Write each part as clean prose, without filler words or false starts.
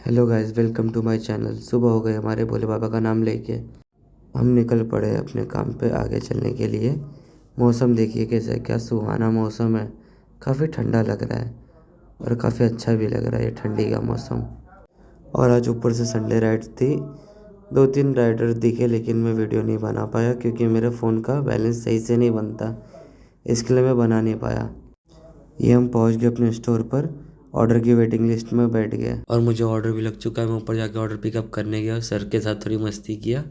Hello guys, welcome to my channel. सुबह हो गई, हमारे भोले बाबा का नाम लेके हम निकल पड़े अपने काम पे आगे चलने के लिए। मौसम देखिए कैसा, क्या सुहाना मौसम है। काफ़ी ठंडा लग रहा है और काफ़ी अच्छा भी लग रहा है ये ठंडी का मौसम। और आज ऊपर से संडे राइड थी। 2-3 राइडर दिखे लेकिन मैं वीडियो नहीं बना पाया क्योंकि मेरे फ़ोन का बैलेंस सही से नहीं बनता, इसके लिए मैं बना नहीं पाया। ये हम पहुंच गए अपने स्टोर पर, ऑर्डर की वेटिंग लिस्ट में बैठ गए और मुझे ऑर्डर भी लग चुका है। मैं ऊपर जाके ऑर्डर पिकअप करने गया, सर के साथ थोड़ी मस्ती किया,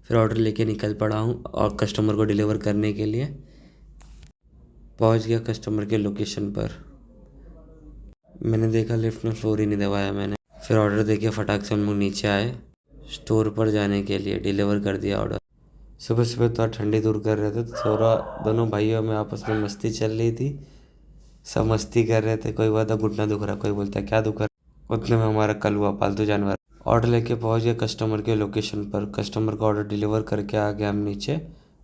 फिर ऑर्डर लेके निकल पड़ा हूँ और कस्टमर को डिलीवर करने के लिए। पहुंच गया कस्टमर के लोकेशन पर। मैंने देखा लिफ्ट में फ्लोर ही नहीं दबाया मैंने, फिर ऑर्डर देके फटाक से हम लोग नीचे आए स्टोर पर जाने के लिए। डिलीवर कर दिया ऑर्डर। सुबह सुबह तो ठंडी दूर कर रहे थे तो थोड़ा दोनों भाइयों में आपस में मस्ती चल रही थी। सब मस्ती कर रहे थे, कोई बोलता घुटना दुख रहा, कोई बोलता क्या दुख रहा। उतने में हमारा कल हुआ पालतू जानवर। ऑर्डर लेके पहुंच गए कस्टमर के लोकेशन पर। कस्टमर का ऑर्डर डिलीवर करके आ गया हम नीचे।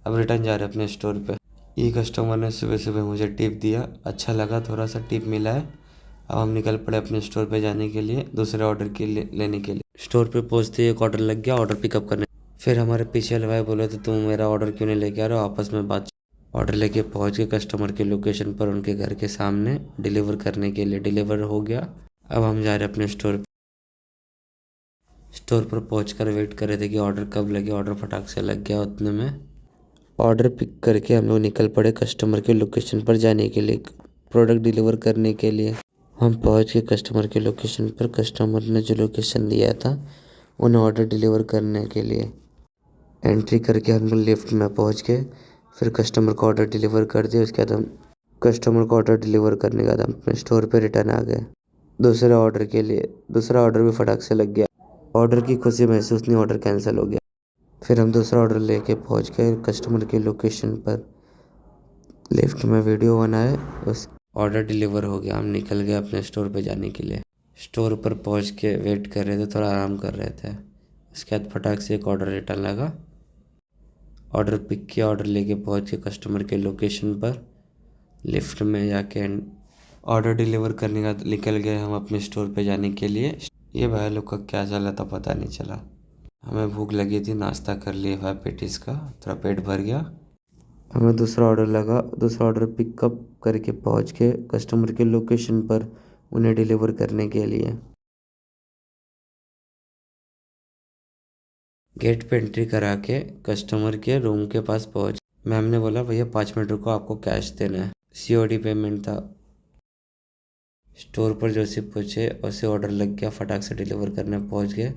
अब रिटर्न जा रहे अपने स्टोर पे। ये कस्टमर ने सुबह सुबह मुझे टिप दिया, अच्छा लगा, थोड़ा सा टिप मिला है। अब हम निकल पड़े अपने स्टोर पे जाने के लिए, दूसरे ऑर्डर के लिए लेने के लिए। स्टोर पे पहुंचते ही एक ऑर्डर लग गया, ऑर्डर पिकअप करने। फिर हमारे पीछे वाले भाई बोले तो तुम मेरा ऑर्डर क्यों नहीं लेके आ रहे हो, आपस में बात। ऑर्डर लेके पहुंच गए कस्टमर के लोकेशन पर, उनके घर के सामने डिलीवर करने के लिए। डिलीवर हो गया। अब हम जा रहे अपने स्टोर पर पहुँच कर वेट कर रहे थे कि ऑर्डर कब लगे। ऑर्डर फटाक से लग गया। उतने में ऑर्डर पिक करके हम लोग निकल पड़े कस्टमर के लोकेशन पर जाने के लिए, प्रोडक्ट डिलीवर करने के लिए। हम पहुंच गए कस्टमर के लोकेशन पर। कस्टमर ने जो लोकेशन दिया था उन्हें ऑर्डर डिलीवर करने के लिए एंट्री करके हम लोग लिफ्ट में पहुंच गए। फिर कस्टमर को ऑर्डर डिलीवर कर दिया। उसके बाद हम कस्टमर को ऑर्डर डिलीवर करने के बाद हम अपने स्टोर पे रिटर्न आ गए दूसरे ऑर्डर के लिए। दूसरा ऑर्डर भी फटाक से लग गया। ऑर्डर की खुशी महसूस नहीं, ऑर्डर कैंसिल हो गया। फिर हम दूसरा ऑर्डर लेके पहुंच गए कस्टमर के लोकेशन पर। लिफ्ट में वीडियो बनाए, उस ऑर्डर डिलीवर हो गया। हम निकल गए अपने स्टोर पे जाने के लिए। स्टोर पर पहुंच के वेट कर रहे थे, थोड़ा आराम कर रहे थे। उसके बाद फटाक से एक ऑर्डर रिटर्न लगा। ऑर्डर पिक किया, ऑर्डर लेके पहुंच के कस्टमर के लोकेशन पर। लिफ्ट में जाके ऑर्डर डिलीवर करने का निकल गए हम अपने स्टोर पे जाने के लिए। ये भाई लोग का क्या चला था पता नहीं चला। हमें भूख लगी थी, नाश्ता कर लिए 5 पेटीज़ का, थोड़ा पेट भर गया। हमें दूसरा ऑर्डर लगा। दूसरा ऑर्डर पिकअप करके पहुंच के कस्टमर के लोकेशन पर उन्हें डिलीवर करने के लिए। गेट पे एंट्री करा के कस्टमर के रूम के पास पहुंच। मैम ने बोला भैया 5 मिनट रुको, आपको कैश देना है। सीओडी पेमेंट था। स्टोर पर जैसे पहुँचे वैसे ऑर्डर लग गया, फटाक से डिलीवर करने पहुंच गए।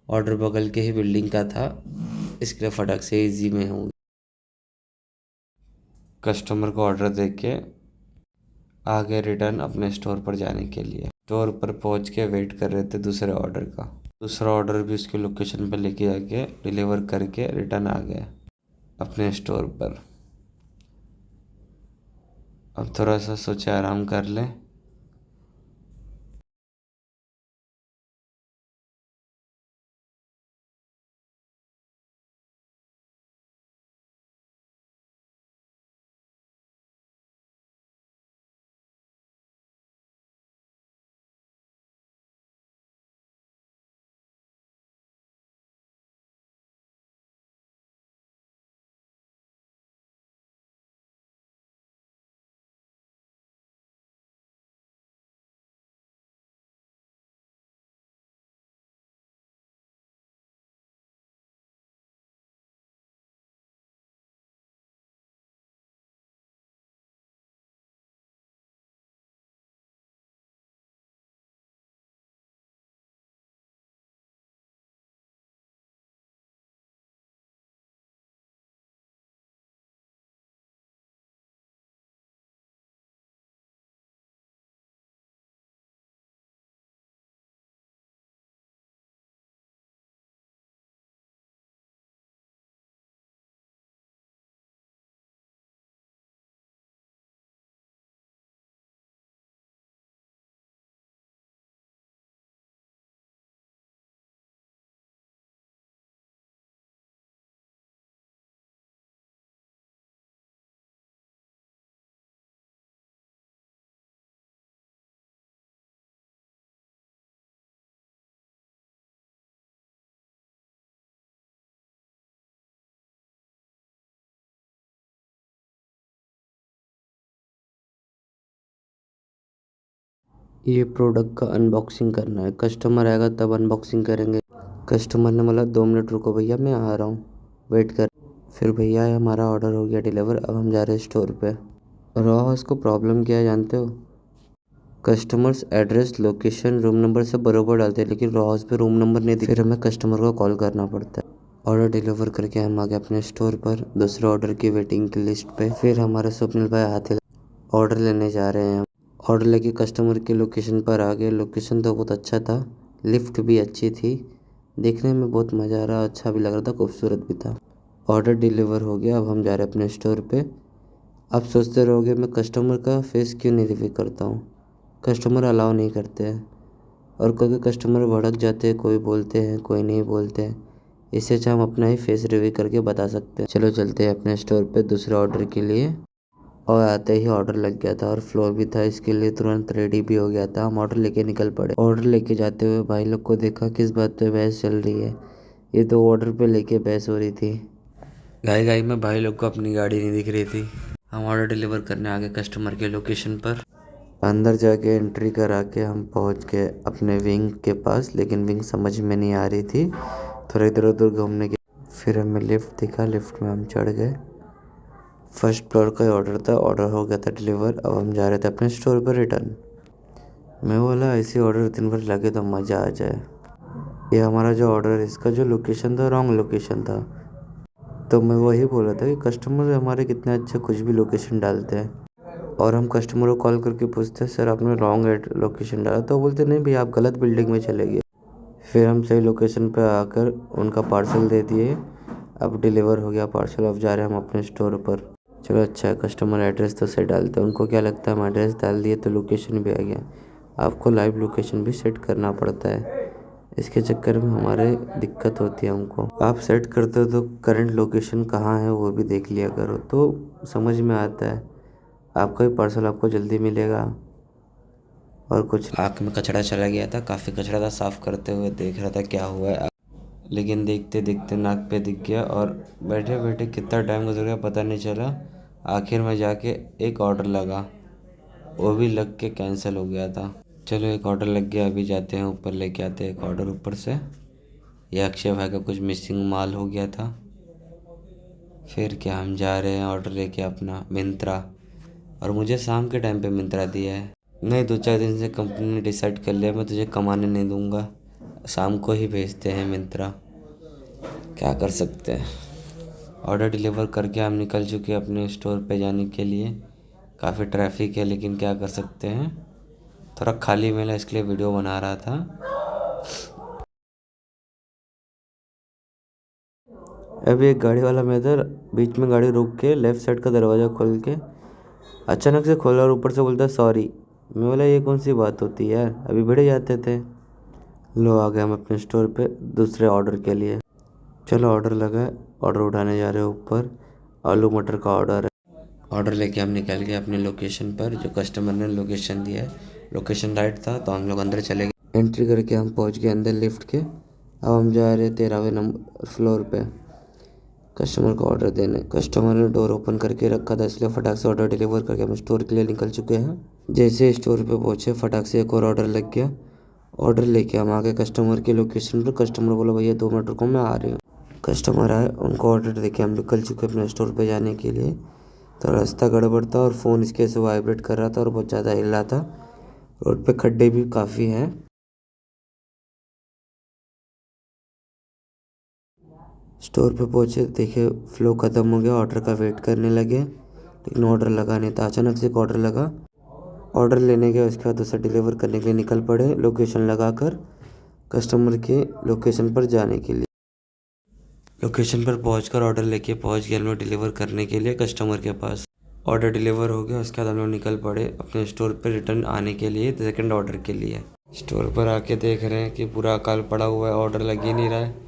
ऑर्डर बगल के ही बिल्डिंग का था, इसके लिए फटाक से इजी में हूँ। कस्टमर को ऑर्डर दे के आ गए रिटर्न अपने स्टोर पर जाने के लिए। स्टोर पर पहुंच के वेट कर रहे थे दूसरे ऑर्डर का। दूसरा ऑर्डर भी उसके लोकेशन पर लेके जाके डिलीवर करके रिटर्न आ गए अपने स्टोर पर। अब थोड़ा सा सोचे आराम कर लें। ये प्रोडक्ट का अनबॉक्सिंग करना है, कस्टमर आएगा तब अनबॉक्सिंग करेंगे। कस्टमर ने बोला 2 मिनट रुको भैया मैं आ रहा हूँ, वेट कर। फिर भैया आए, हमारा ऑर्डर हो गया डिलीवर। अब हम जा रहे हैं स्टोर पे। रॉ हाउस को प्रॉब्लम क्या है जानते हो? Customers address, location, room number सब बरोबर डालते हैं, लेकिन रॉ हाउस पे रूम नंबर नहीं दिखता। फिर हमें कस्टमर को कॉल करना पड़ता है। ऑर्डर डिलीवर करके हम आ गए अपने स्टोर पर, दूसरे ऑर्डर की वेटिंग की लिस्ट पे। फिर हमारे स्वप्निल भाई आते, ऑर्डर लेने जा रहे हैं हम। ऑर्डर लेके कस्टमर की लोकेशन पर आ गए। लोकेशन तो बहुत अच्छा था, लिफ्ट भी अच्छी थी, देखने में बहुत मज़ा आ रहा, अच्छा भी लग रहा था, खूबसूरत भी था। ऑर्डर डिलीवर हो गया। अब हम जा रहे हैं अपने स्टोर पे। आप सोचते रहोगे मैं कस्टमर का फेस क्यों नहीं रिव्यू करता हूँ। कस्टमर अलाउ नहीं करते हैं, और कोई कस्टमर भड़क जाते हैं, कोई बोलते हैं कोई नहीं बोलते हैं। इससे अच्छा हम अपना ही फेस रिव्यू करके बता सकते हैं। चलो चलते हैं अपने स्टोर पे दूसरे ऑर्डर के लिए। और आते ही ऑर्डर लग गया था और फ्लो भी था, इसके लिए तुरंत रेडी भी हो गया था। हम ऑर्डर लेके निकल पड़े। ऑर्डर लेके जाते हुए भाई लोग को देखा, किस बात पे बहस चल रही है। ये तो ऑर्डर पे लेके बहस हो रही थी। गाई गाई में भाई लोग को अपनी गाड़ी नहीं दिख रही थी। हम ऑर्डर डिलीवर करने आ गए कस्टमर के लोकेशन पर। अंदर जाके एंट्री करा के हम पहुंच गए अपने विंग के पास, लेकिन विंग समझ में नहीं आ रही थी, थोड़ा इधर उधर घूमने की। फिर हमें लिफ्ट दिखा, लिफ्ट में हम चढ़ गए। फर्स्ट फ्लोर का ऑर्डर था, ऑर्डर हो गया था डिलीवर। अब हम जा रहे थे अपने स्टोर पर रिटर्न। मैं बोला ऐसे ऑर्डर दिन भर लगे तो मज़ा आ जाए। ये हमारा जो ऑर्डर है, इसका जो लोकेशन था रॉन्ग लोकेशन था। तो मैं वही बोल रहा था कि कस्टमर हमारे कितने अच्छे कुछ भी लोकेशन डालते हैं, और हम कस्टमर को कॉल करके पूछते हैं सर आपने रॉन्ग लोकेशन डाला, तो बोलते नहीं भैया आप गलत बिल्डिंग में चले गए। फिर हम सही लोकेशन पे आकर उनका पार्सल दे दिए। अब डिलीवर हो गया पार्सल। अब जा रहे हैं हम अपने स्टोर पर। चलो अच्छा है, कस्टमर एड्रेस तो सही डालते हैं, उनको क्या लगता है हम एड्रेस डाल दिए तो लोकेशन भी आ गया। आपको लाइव लोकेशन भी सेट करना पड़ता है, इसके चक्कर में हमारे दिक्कत होती है हमको। आप सेट करते हो तो करंट लोकेशन कहाँ है वो भी देख लिया करो, तो समझ में आता है, आपका ही पार्सल आपको जल्दी मिलेगा। और कुछ आँख में कचरा चला गया था, काफ़ी कचरा था, साफ़ करते हुए देख रहा था क्या हुआ है, लेकिन देखते देखते नाक पे दिख गया और बैठे बैठे कितना टाइम गुजर गया पता नहीं चला। आखिर में जाके एक ऑर्डर लगा, वो भी लग के कैंसिल हो गया था। चलो एक ऑर्डर लग गया, अभी जाते हैं ऊपर लेके आते हैं एक ऑर्डर ऊपर से। ये अक्षय भाई का कुछ मिसिंग माल हो गया था। फिर क्या, हम जा रहे हैं ऑर्डर लेके अपना मिंत्रा, और मुझे शाम के टाइम पे मिंत्रा दिया है। नहीं, 2-4 दिन से कंपनी ने डिसाइड कर लिया मैं तुझे कमाने नहीं दूंगा, शाम को ही भेजते हैं मिंत्रा, क्या कर सकते हैं। ऑर्डर डिलीवर करके हम निकल चुके हैं अपने स्टोर पे जाने के लिए। काफ़ी ट्रैफिक है लेकिन क्या कर सकते हैं, थोड़ा खाली मिला इसके लिए वीडियो बना रहा था। अभी एक गाड़ी वाला मेरे बीच में गाड़ी रोक के लेफ़्ट साइड का दरवाज़ा खोल के अचानक से खोला और ऊपर से बोलता सॉरी। मैं बोला ये कौन सी बात होती है यार, अभी भिड़ जाते थे। लो आ गए हम अपने स्टोर पे दूसरे ऑर्डर के लिए। चलो ऑर्डर लगा है, ऑर्डर उठाने जा रहे हैं ऊपर। आलू मटर का ऑर्डर है। ऑर्डर लेके हम निकल गए अपने लोकेशन पर, जो कस्टमर ने लोकेशन दिया है। लोकेशन राइट था तो हम लोग अंदर चले गए। एंट्री करके हम पहुंच गए अंदर लिफ्ट के। अब हम जा रहे 13वें नंबर फ्लोर पे कस्टमर को ऑर्डर देने। कस्टमर ने डोर ओपन करके रखा था, इसलिए फटाक से ऑर्डर डिलीवर करके हम स्टोर के लिए निकल चुके हैं। जैसे स्टोर पे पहुंचे फटाक से एक और ऑर्डर लग गया। ऑर्डर लेके हम आ गए कस्टमर के लोकेशन पर। कस्टमर बोला भैया 2 मिनट रुको मैं आ रही हूँ। कस्टमर आए, उनको ऑर्डर देके हम निकल चुके अपने स्टोर पे जाने के लिए। तो रास्ता गड़बड़ था और फ़ोन इसके से वाइब्रेट कर रहा था और बहुत ज़्यादा हिल रहा था। रोड पे खड्डे भी काफ़ी हैं। स्टोर पे पहुंचे, देखे फ्लो ख़त्म हो गया, ऑर्डर का वेट करने लगे, लेकिन ऑर्डर लगा नहीं था। अचानक से एक ऑर्डर लगा, ऑर्डर लेने गए, उसके बाद उसे डिलीवर करने के लिए निकल पड़े लोकेशन लगाकर कस्टमर के लोकेशन पर जाने के लिए। लोकेशन पर पहुंचकर ऑर्डर लेके पहुंच गए हम लोग डिलीवर करने के लिए कस्टमर के पास। ऑर्डर डिलीवर हो गया, उसके बाद हम लोग निकल पड़े अपने स्टोर पर रिटर्न आने के लिए सेकंड ऑर्डर के लिए। स्टोर पर आके देख रहे हैं कि पूरा अकाल पड़ा हुआ है, ऑर्डर लग ही नहीं रहा है।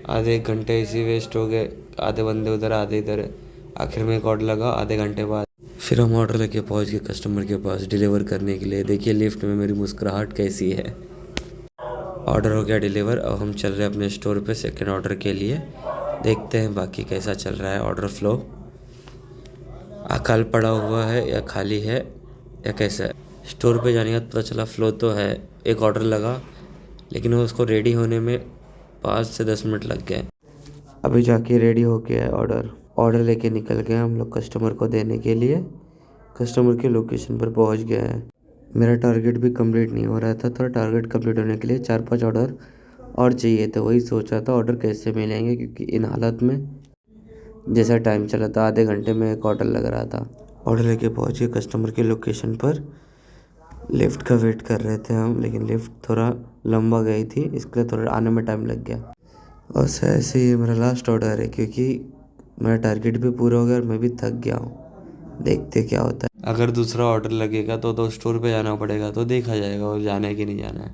आधे 1 घंटे इसी वेस्ट हो गए, आधे बंदे उधर आधे इधर। आखिर में एक ऑर्डर लगा आधे घंटे बाद। फिर हम ऑर्डर लेके पहुंच गए कस्टमर के पास डिलीवर करने के लिए। देखिए लिफ्ट में मेरी मुस्कुराहट कैसी है। ऑर्डर हो गया डिलीवर। अब हम चल रहे हैं अपने स्टोर पे सेकंड ऑर्डर के लिए। देखते हैं बाकी कैसा चल रहा है ऑर्डर फ्लो, अकाल पड़ा हुआ है या खाली है या कैसा है। स्टोर पे जाने का पता चला फ्लो तो है, एक ऑर्डर लगा लेकिन उसको रेडी होने में 5 से 10 मिनट लग गए। अभी जाके रेडी हो गया है ऑर्डर लेके निकल गए हम लोग कस्टमर को देने के लिए। कस्टमर के लोकेशन पर पहुंच गया है। मेरा टारगेट भी कंप्लीट नहीं हो रहा था, तो टारगेट कंप्लीट होने के लिए 4-5 ऑर्डर और चाहिए थे। वही सोच रहा था ऑर्डर कैसे मिलेंगे, क्योंकि इन हालत में जैसा टाइम चला था आधे घंटे में एक ऑर्डर लग रहा था। ऑर्डर लेके पहुँचे कस्टमर के लोकेशन पर। लिफ्ट का वेट कर रहे थे हम, लेकिन लिफ्ट थोड़ा लंबा गई थी, इसके लिए थोड़ा आने में टाइम लग गया। और ऐसे ही मेरा लास्ट ऑर्डर है, क्योंकि मेरा टारगेट भी पूरा हो गया और मैं भी थक गया हूँ। देखते क्या होता है। अगर दूसरा ऑर्डर लगेगा तो स्टोर पे जाना पड़ेगा, तो देखा जाएगा वो जाना है कि नहीं जाना है।